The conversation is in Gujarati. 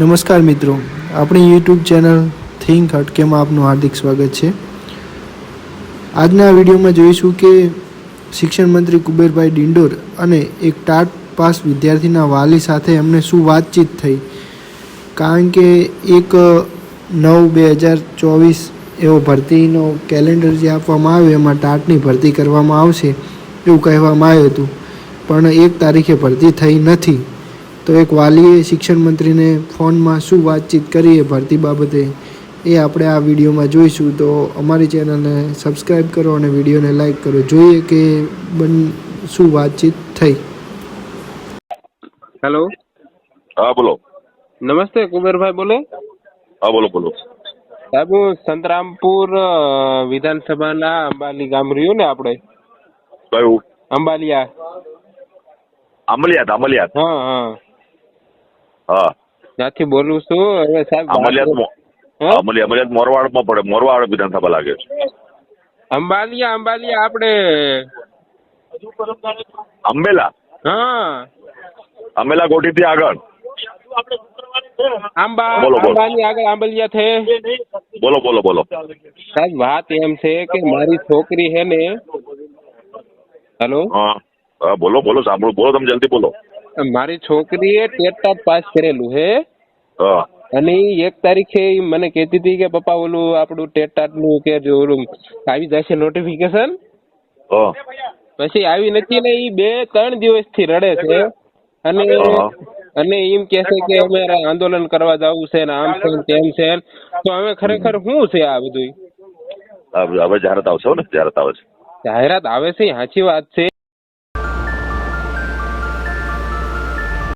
નમસ્કાર મિત્રો, આપણી યુટ્યુબ ચેનલ થિંક હટકેમાં આપનું હાર્દિક સ્વાગત છે. આજના વિડીયોમાં જોઈશું કે શિક્ષણ મંત્રી કુબેરભાઈ ડિંડોર અને એક ટાટ પાસ વિદ્યાર્થીના વાલી સાથે એમને શું વાતચીત થઈ. કારણ કે 1/9/2024 એવો ભરતીનો કેલેન્ડર જે આપવામાં આવ્યો એમાં ટાટની ભરતી કરવામાં આવશે એવું કહેવામાં આવ્યું હતું, પણ 1 તારીખે ભરતી થઈ નથી. તો એક વાલીએ શિક્ષણ મંત્રીને ફોનમાં શું વાતચીત કરી એ ભરતી બાબતે એ આપણે આ વિડીયોમાં જોઈશું. તો અમારી ચેનલને સબસ્ક્રાઈબ કરો અને વિડીયોને લાઈક કરો. જોઈએ કે શું વાતચીત થઈ. હેલો. હા બોલો. નમસ્તે કુબેરભાઈ બોલે. હા બોલો બોલો. સાહેબ હું સંતરામપુર વિધાનસભાના અંબાલી ગામ રહ્યું ને આપણે કયું? અંબાલિયા. અમલિયાત. હા હા હા ત્યાંથી બોલું છું. હવે સાહેબ અમલિયાત મોરવાડમાં પડે. મોરવાડ વિધાનસભા લાગે છે. અંબાલિયા આપણે અંબેલા હા કોઠીથી આગળ. બોલો બોલો. અંબાની આગળ આંબલિયા છે. બોલો. સાહેબ વાત એમ છે કે મારી છોકરી હે ને. હેલો. હા બોલો સાંભળો. બોલો તમે જલ્દી બોલો. મારી છોકરીએ ટેટ પાસ કરેલું હે હા અને 1 તારીખે મને કહેતી હતી કે પપ્પા ઓલું આપણું ટેટ નું કે જો ઓલું આવી જશે નોટિફિકેશન. હા પછી આવી નથી ને એ 2-3 દિવસથી રડે છે અને એમ કે છે કે અમારે આંદોલન કરવા જવું છે ને આમ છે ને તેમ છે. તો હવે ખરેખર શું છે આ બધું? હવે જાહેરાત આવશે ને. જાહેરાત આવે છે. જાહેરાત આવે છે, સાચી વાત છે.